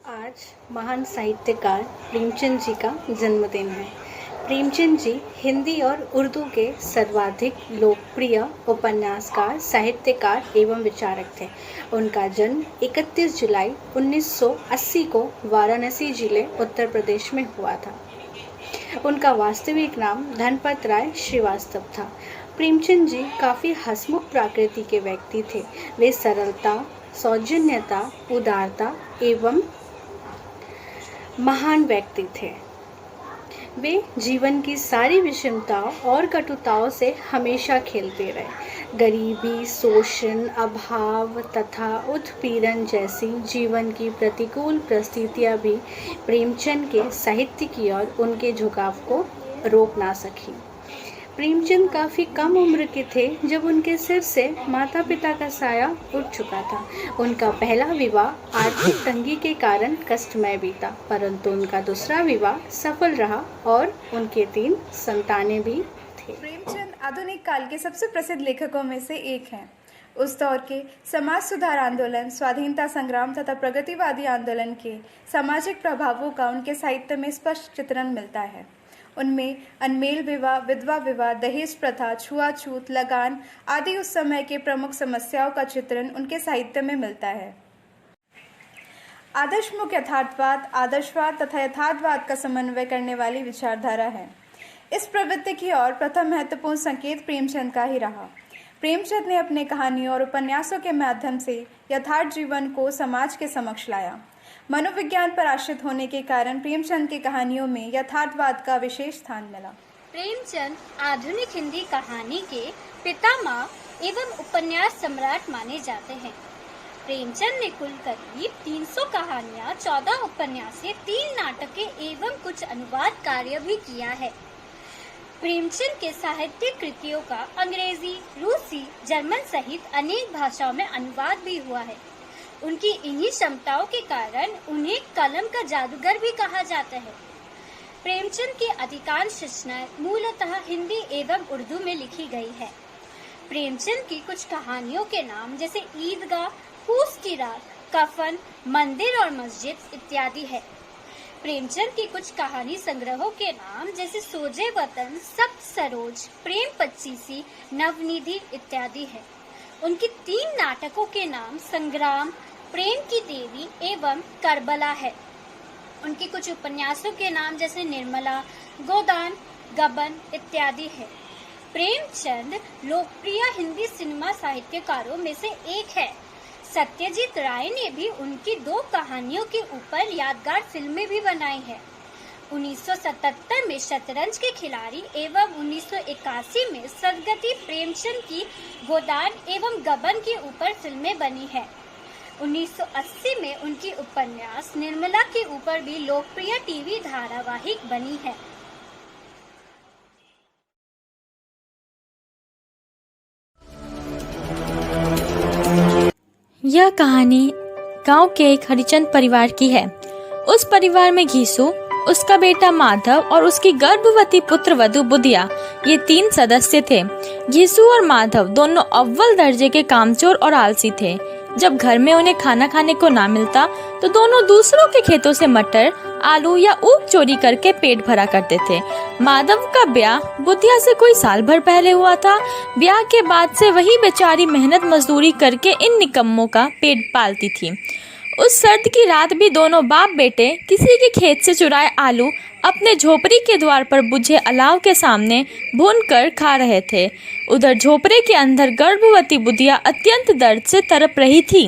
आज महान साहित्यकार प्रेमचंद जी का जन्मदिन है। प्रेमचंद जी हिंदी और उर्दू के सर्वाधिक लोकप्रिय उपन्यासकार, साहित्यकार एवं विचारक थे। उनका जन्म 31 जुलाई 1980 को वाराणसी जिले उत्तर प्रदेश में हुआ था। उनका वास्तविक नाम धनपत राय श्रीवास्तव था। प्रेमचंद जी काफ़ी हंसमुख प्रकृति के व्यक्ति थे। वे सरलता, सौजन्यता, उदारता एवं महान व्यक्ति थे। वे जीवन की सारी विषमताओं और कटुताओं से हमेशा खेलते रहे। गरीबी, शोषण, अभाव तथा उत्पीड़न जैसी जीवन की प्रतिकूल परिस्थितियां भी प्रेमचंद के साहित्य की ओर उनके झुकाव को रोक ना सकी। प्रेमचंद काफ़ी कम उम्र के थे जब उनके सिर से माता पिता का साया उठ चुका था। उनका पहला विवाह आर्थिक तंगी के कारण कष्टमय बीता, परंतु उनका दूसरा विवाह सफल रहा और उनके 3 संतानें भी थे। प्रेमचंद आधुनिक काल के सबसे प्रसिद्ध लेखकों में से एक हैं। उस दौर के समाज सुधार आंदोलन, स्वाधीनता संग्राम तथा प्रगतिवादी आंदोलन के सामाजिक प्रभावों का उनके साहित्य में स्पष्ट चित्रण मिलता है। उनमें अनमेल विवाह, विधवा विवाह, दहेज प्रथा, छुआछूत, लगान आदि उस समय के प्रमुख समस्याओं का चित्रण उनके साहित्य में मिलता है। आदर्शमुख यथार्थवाद, आदर्शवाद तथा यथार्थवाद का समन्वय करने वाली विचारधारा है। इस प्रवृत्ति की ओर प्रथम महत्वपूर्ण संकेत प्रेमचंद का ही रहा। प्रेमचंद ने अपने कहानियों और उपन्यासों के माध्यम से यथार्थ जीवन को समाज के समक्ष लाया। मनोविज्ञान पर आश्रित होने के कारण प्रेमचंद की कहानियों में यथार्थवाद का विशेष स्थान मिला। प्रेमचंद आधुनिक हिंदी कहानी के पितामह एवं उपन्यास सम्राट माने जाते हैं। प्रेमचंद ने कुल करीब 300 कहानियां, 14 उपन्यासें, 3 नाटकें एवं कुछ अनुवाद कार्य भी किया है। प्रेमचंद के साहित्यिक कृतियों का अंग्रेजी, रूसी, जर्मन सहित अनेक भाषाओं में अनुवाद भी हुआ है। उनकी इन्हीं क्षमताओं के कारण उन्हें कलम का जादूगर भी कहा जाता है। प्रेमचंद की अधिकांश रचनाएं मूलतः हिंदी एवं उर्दू में लिखी गई है। प्रेमचंद की कुछ कहानियों के नाम जैसे ईदगाह, फूस की रात, कफन, मंदिर और मस्जिद इत्यादि है। प्रेमचंद की कुछ कहानी संग्रहों के नाम जैसे सोजे वतन, सप्त सरोज, प्रेम पच्चीसी, नवनिधि इत्यादि है। उनकी 3 नाटकों के नाम संग्राम, प्रेम की देवी एवं करबला है। उनके कुछ उपन्यासों के नाम जैसे निर्मला, गोदान, गबन इत्यादि है। प्रेमचंद लोकप्रिय हिंदी सिनेमा साहित्यकारों में से एक है। सत्यजीत राय ने भी उनकी 2 कहानियों के ऊपर यादगार फिल्में भी बनाई है। 1977 में शतरंज के खिलाड़ी एवं 1981 में सदगति प्रेमचंद की गोदान एवं गबन के ऊपर फिल्में बनी है। 1980 में उनकी उपन्यास निर्मला के ऊपर भी लोकप्रिय टीवी धारावाहिक बनी है। यह कहानी गांव के एक हरिजन परिवार की है। उस परिवार में घीसू, उसका बेटा माधव और उसकी गर्भवती पुत्रवधू बुधिया, ये 3 सदस्य थे। घीसू और माधव दोनों अव्वल दर्जे के कामचोर और आलसी थे। जब घर में उन्हें खाना खाने को ना मिलता तो दोनों दूसरों के खेतों से मटर, आलू या ऊख चोरी करके पेट भरा करते थे। माधव का ब्याह बुधिया से कोई साल भर पहले हुआ था। ब्याह के बाद से वही बेचारी मेहनत मजदूरी करके इन निकम्मों का पेट पालती थी। उस सर्द की रात भी दोनों बाप बेटे किसी के खेत से चुराए आलू अपने झोपड़ी के द्वार पर बुझे अलाव के सामने भून कर खा रहे थे। उधर झोपड़े के अंदर गर्भवती बुधिया अत्यंत दर्द से तड़प रही थी।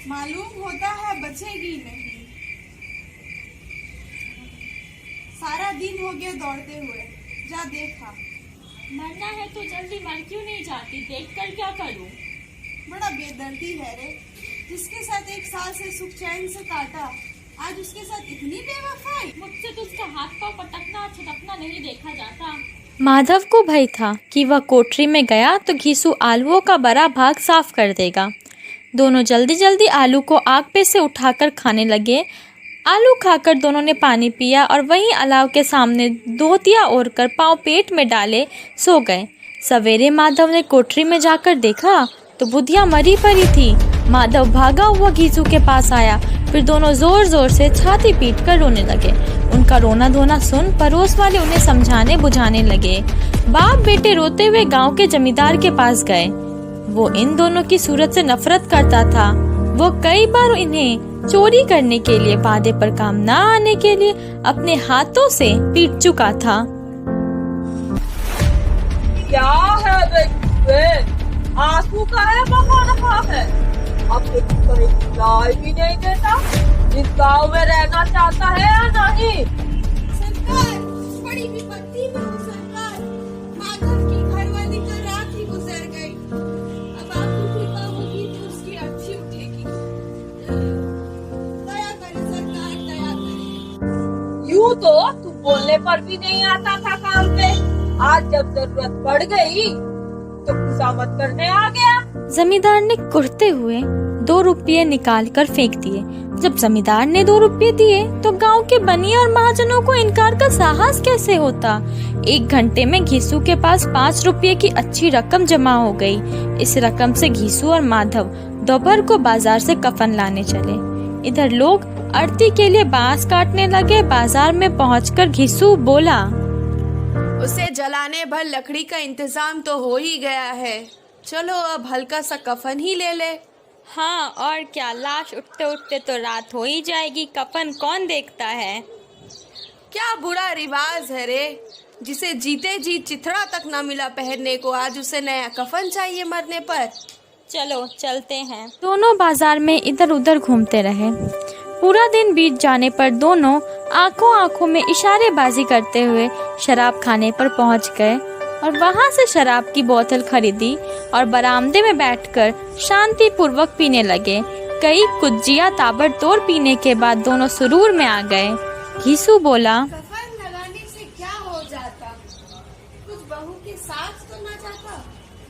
मालूम होता है बचेगी नहीं। सारा दिन हो गया दौड़ते हुए, जा देखा। मरना है तो जल्दी मर क्यों नहीं जाती, देखकर क्या करूं? बड़ा बेदर्दी है रे। जिसके साथ 1 साल से सुख चैन से काटा, आज उसके साथ इतनी बेवफाई। मुझसे तो उसका हाथ पांव पटकना छटकना नहीं देखा जाता। माधव को भय था कि वह कोठरी में गया तो घीसू आलूओं का बड़ा भाग साफ कर देगा। दोनों जल्दी जल्दी आलू को आग पे से उठाकर खाने लगे। आलू खाकर दोनों ने पानी पिया और वहीं अलाव के सामने धोतिया ओढ़कर पाँव पेट में डाले सो गए। सवेरे माधव ने कोठरी में जाकर देखा तो बुधिया मरी पड़ी थी। माधव भागा हुआ घीसू के पास आया। फिर दोनों जोर जोर से छाती पीट कर रोने लगे। उनका रोना धोना सुन पड़ोस वाले उन्हें समझाने बुझाने लगे। बाप बेटे रोते हुए गांव के जमींदार के पास गए। वो इन दोनों की सूरत से नफरत करता था। वो कई बार इन्हें चोरी करने के लिए, वादे पर काम न आने के लिए अपने हाथों से पीट चुका था। क्या है बे? आंसू का है बहा रहा है। अब तो कहीं खिलाई भी नहीं देता। इस गाँव में रहना चाहता है या नहीं? सरकार, बड़ी विपत्ति में हूँ सरकार। माधव की घरवाली कल रात ही गुजर गई। अब आपकी कृपा होगी तो उसकी अर्थी उठेगी। दया करें सरकार, दया करें। यूं तो तू बोलने पर भी नहीं आता था काम पे। आज जब जरूरत पड़ गई तो खुशामद करने आ गया। जमींदार ने कुढ़ते हुए 2 रुपये निकाल कर फेंक दिए। जब जमींदार ने 2 रुपये दिए तो गांव के बनिए और महाजनों को इनकार का साहस कैसे होता। 1 घंटे में घीसू के पास 5 रुपये की अच्छी रकम जमा हो गई। इस रकम से घीसू और माधव दोपहर को बाजार से कफन लाने चले। इधर लोग आरती के लिए बांस काटने लगे। बाजार में पहुंचकर घीसू बोला, उसे जलाने भर लकड़ी का इंतजाम तो हो ही गया है। चलो अब हल्का सा कफन ही ले ले। हाँ और क्या, लाश उठते उठते तो रात हो ही जाएगी। कफन कौन देखता है। क्या बुरा रिवाज है रे। जिसे जीते जी चिथड़ा तक न मिला पहनने को, आज उसे नया कफन चाहिए मरने पर। चलो चलते हैं। दोनों बाजार में इधर उधर घूमते रहे। पूरा दिन बीत जाने पर दोनों आंखों आंखों में इशारेबाजी करते हुए शराब खाने पर पहुंच गए और वहां से शराब की बोतल खरीदी और बरामदे में बैठकर शांति पूर्वक पीने लगे। कई कुज्जियां ताबड़तोड़ पीने के बाद दोनों सुरूर में आ गए। घीसू बोला, कफन लगाने से क्या हो जाता? कुछ बहू के साथ तो न जाता,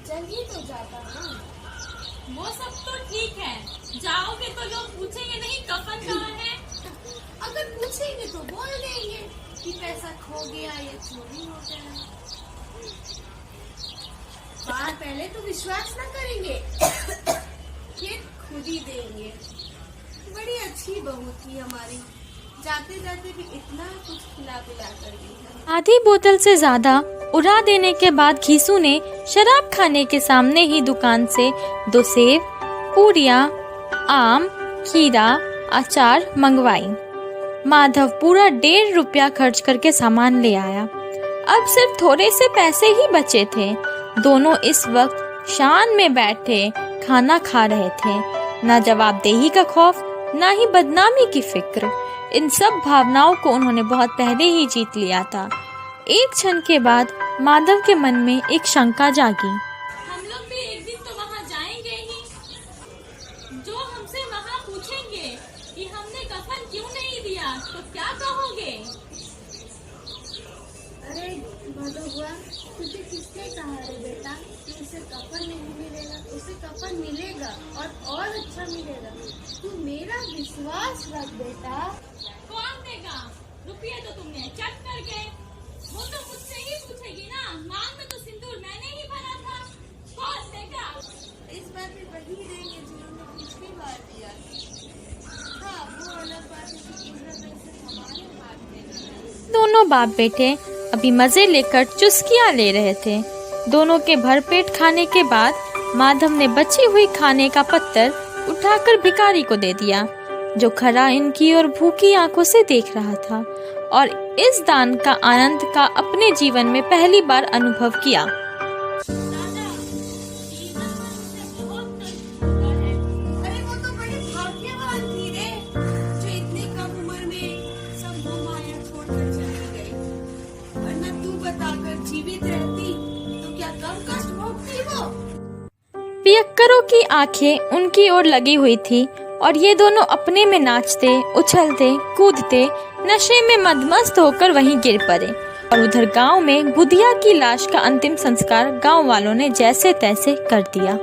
जल ही तो जाता ना। वो सब तो ठीक है, जाओगे तो लोग पूछेंगे नहीं कफन कहाँ है। अगर पूछेंगे तो बोल देंगे कि पैसा खो गया या चोरी हो गया। बार पहले तो विश्वास न करेंगे, फिर खुद ही देंगे। बड़ी अच्छी बहू थी हमारी, जाते जाते भी इतना कुछ खिला पिला कर गई। आधी बोतल से ज्यादा उड़ा देने के बाद घीसू ने शराब खाने के सामने ही दुकान से 2 सेब, पूरियां, आम, खीरा, अचार मंगवाई। माधव पूरा 1.5 रुपया खर्च करके सामान ले आया। अब सिर्फ थोड़े से पैसे ही बचे थे। दोनों इस वक्त शान में बैठे खाना खा रहे थे। न जवाबदेही का खौफ, न ही बदनामी की फिक्र। इन सब भावनाओं को उन्होंने बहुत पहले ही जीत लिया था। एक क्षण के बाद माधव के मन में एक शंका जागी। हम लोग भी एक दिन तो वहाँ जाएंगे ही। जो हमसे वहाँ पूछेंगे कि हमने कफन क्यों नहीं दिया तो क्या कहोगे? अरे भदोहुआ, तुझे किसने कहा रे बेटा कि उसे कफन नहीं मिलेगा? उसे कफन मिलेगा और अच्छा मिलेगा। तू मेरा विश्वास रख बेटा। कौन देगा? रुपये तो तुमने चट कर गए। वो तो मुझसे ही पूछेगी ना। मांग में तो सिंदूर मैंने ही भरा था। कौन देगा? इस बार भी वही देंगे जिन्होंने पिछली बार दिया। हाँ, वो अलग बात है कि इस बार पैसे हमारे हाथ में। दोनों बाप बेटे अभी मजे लेकर चुस्कियां ले रहे थे। दोनों के भरपेट खाने के बाद माधव ने बची हुई खाने का पत्तर उठाकर भिखारी को दे दिया, जो खड़ा इनकी और भूखी आंखों से देख रहा था और इस दान का आनंद का अपने जीवन में पहली बार अनुभव किया। अरे वो तो बड़ी भाग्यवान थी रे, जो इतनी कम उम्र में सब मोह माया छोड़कर चली गई। वरना तू बताकर जीवित रहती तो क्या कम कष्ट भोगती वो? पियक्करों की आंखें उनकी ओर लगी हुई थी और ये दोनों अपने में नाचते, उछलते, कूदते, नशे में मदमस्त होकर वहीं गिर पड़े। और उधर गांव में बुधिया की लाश का अंतिम संस्कार गांव वालों ने जैसे तैसे कर दिया।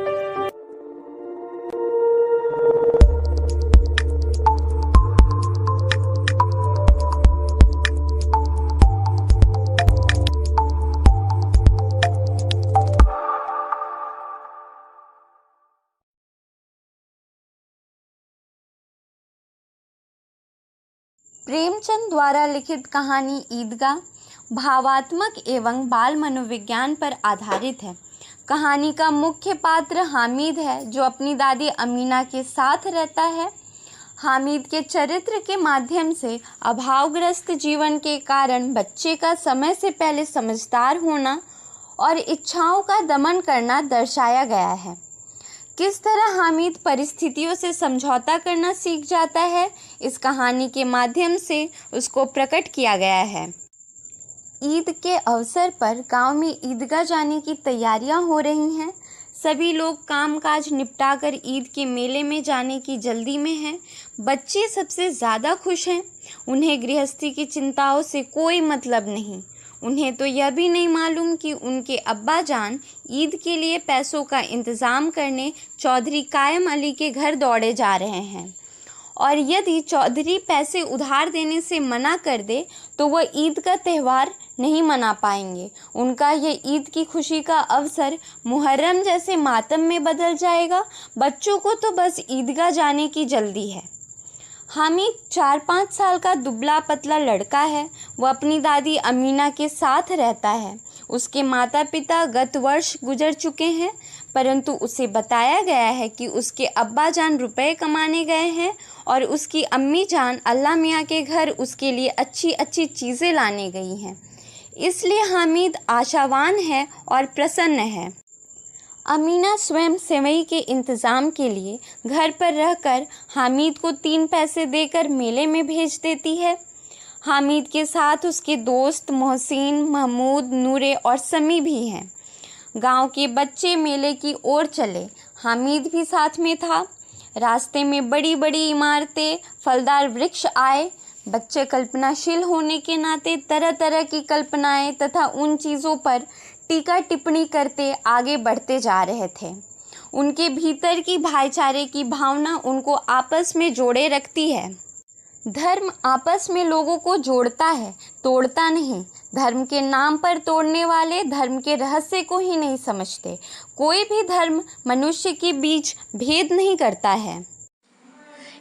प्रेमचंद द्वारा लिखित कहानी ईदगाह भावात्मक एवं बाल मनोविज्ञान पर आधारित है। कहानी का मुख्य पात्र हामिद है, जो अपनी दादी अमीना के साथ रहता है। हामिद के चरित्र के माध्यम से अभावग्रस्त जीवन के कारण बच्चे का समय से पहले समझदार होना और इच्छाओं का दमन करना दर्शाया गया है। किस तरह हामिद परिस्थितियों से समझौता करना सीख जाता है, इस कहानी के माध्यम से उसको प्रकट किया गया है। ईद के अवसर पर गांव में ईदगाह जाने की तैयारियां हो रही हैं। सभी लोग कामकाज निपटाकर ईद के मेले में जाने की जल्दी में हैं। बच्चे सबसे ज़्यादा खुश हैं। उन्हें गृहस्थी की चिंताओं से कोई मतलब नहीं। उन्हें तो यह भी नहीं मालूम कि उनके अब्बा जान ईद के लिए पैसों का इंतज़ाम करने चौधरी कायम अली के घर दौड़े जा रहे हैं, और यदि चौधरी पैसे उधार देने से मना कर दे तो वह ईद का त्यौहार नहीं मना पाएंगे। उनका ये ईद की खुशी का अवसर मुहर्रम जैसे मातम में बदल जाएगा। बच्चों को तो बस ईदगाह जाने की जल्दी है। हामिद 4-5 साल का दुबला पतला लड़का है। वह अपनी दादी अमीना के साथ रहता है। उसके माता पिता गत वर्ष गुजर चुके हैं, परंतु उसे बताया गया है कि उसके अब्बा जान रुपए कमाने गए हैं और उसकी अम्मी जान अल्लाह मियाँ के घर उसके लिए अच्छी अच्छी चीज़ें लाने गई हैं। इसलिए हामिद आशावान है और प्रसन्न है। अमीना स्वयं सेवई के इंतज़ाम के लिए घर पर रहकर हामिद को 3 पैसे देकर मेले में भेज देती है। हामिद के साथ उसके दोस्त मोहसिन, महमूद, नूरे और समी भी हैं। गांव के बच्चे मेले की ओर चले। हामिद भी साथ में था। रास्ते में बड़ी बड़ी इमारतें, फलदार वृक्ष आए। बच्चे कल्पनाशील होने के नाते तरह तरह की कल्पनाएं तथा उन चीज़ों पर टीका टिप्पणी करते आगे बढ़ते जा रहे थे। उनके भीतर की भाईचारे की भावना उनको आपस में जोड़े रखती है। धर्म आपस में लोगों को जोड़ता है, तोड़ता नहीं। धर्म के नाम पर तोड़ने वाले धर्म के रहस्य को ही नहीं समझते। कोई भी धर्म मनुष्य के बीच भेद नहीं करता है।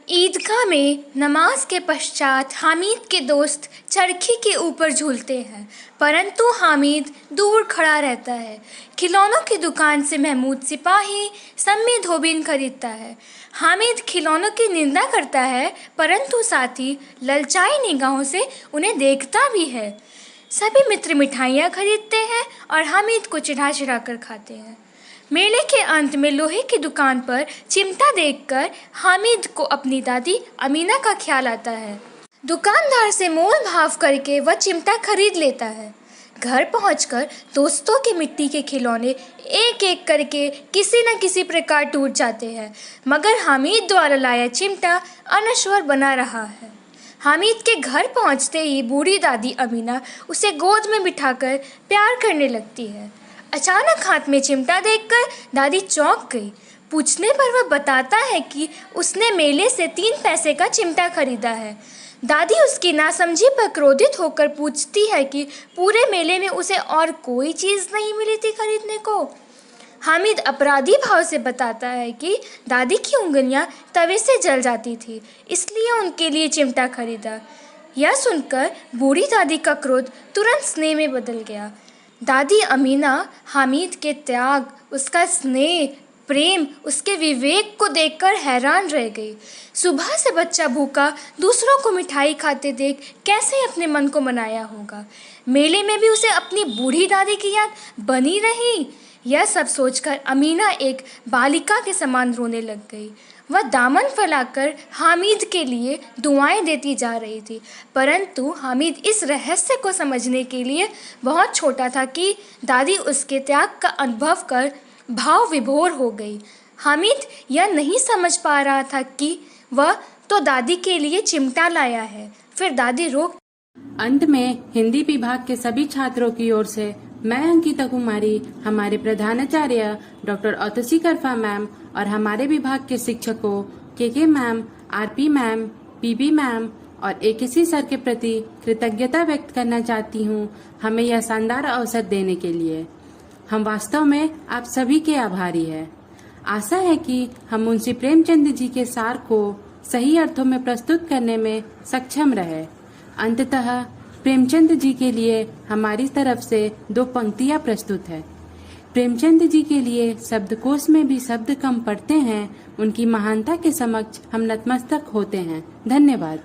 ईदगाह में नमाज के पश्चात हामिद के दोस्त चरखी के ऊपर झूलते हैं, परंतु हामिद दूर खड़ा रहता है। खिलौनों की दुकान से महमूद सिपाही सम्मी धोबिन खरीदता है। हामिद खिलौनों की निंदा करता है, परंतु साथ ही ललचाई निगाहों से उन्हें देखता भी है। सभी मित्र मिठाइयाँ खरीदते हैं और हामिद को चिढ़ा चिढ़ा कर खाते हैं। मेले के अंत में लोहे की दुकान पर चिमटा देखकर हामिद को अपनी दादी अमीना का ख्याल आता है। दुकानदार से मोल भाव करके वह चिमटा खरीद लेता है। घर पहुंचकर दोस्तों के मिट्टी के खिलौने एक एक करके किसी न किसी प्रकार टूट जाते हैं, मगर हामिद द्वारा लाया चिमटा अनश्वर बना रहा है। हामिद के घर पहुंचते ही बूढ़ी दादी अमीना उसे गोद में बिठाकर प्यार करने लगती है। अचानक हाथ में चिमटा देखकर दादी चौंक गई। पूछने पर वह बताता है कि उसने मेले से 3 पैसे का चिमटा खरीदा है। दादी उसकी नासमझी पर क्रोधित होकर पूछती है कि पूरे मेले में उसे और कोई चीज़ नहीं मिली थी खरीदने को। हामिद अपराधी भाव से बताता है कि दादी की उंगलियां तवे से जल जाती थी, इसलिए उनके लिए चिमटा खरीदा। यह सुनकर बूढ़ी दादी का क्रोध तुरंत स्नेह में बदल गया। दादी अमीना हामिद के त्याग, उसका स्नेह, प्रेम, उसके विवेक को देखकर हैरान रह गई। सुबह से बच्चा भूखा दूसरों को मिठाई खाते देख कैसे अपने मन को मनाया होगा। मेले में भी उसे अपनी बूढ़ी दादी की याद बनी रही। यह सब सोचकर अमीना एक बालिका के समान रोने लग गई। वह दामन फैलाकर हामिद के लिए दुआएं देती जा रही थी, परंतु हामिद इस रहस्य को समझने के लिए बहुत छोटा था कि दादी उसके त्याग का अनुभव कर भाव विभोर हो गई। हामिद यह नहीं समझ पा रहा था कि वह तो दादी के लिए चिमटा लाया है। फिर दादी रोक। अंत में हिंदी विभाग के सभी छात्रों की ओर से मैं अंकिता कुमारी, हमारे प्रधानाचार्य डॉक्टर अतसी करफा मैम और हमारे विभाग के शिक्षकों के ma'am, RP ma'am, PB ma'am और एकेसी सर के प्रति कृतज्ञता व्यक्त करना चाहती हूँ, हमें यह शानदार अवसर देने के लिए। हम वास्तव में आप सभी के आभारी हैं। आशा है कि हम मुंशी प्रेमचंद जी के सार को सही अर्थों में प्रस्तुत करने में सक्षम रहे। अंततः प्रेमचंद जी के लिए हमारी तरफ से 2 पंक्तियां प्रस्तुत है। प्रेमचंद जी के लिए शब्दकोश में भी शब्द कम पड़ते हैं, उनकी महानता के समक्ष हम नतमस्तक होते हैं। धन्यवाद।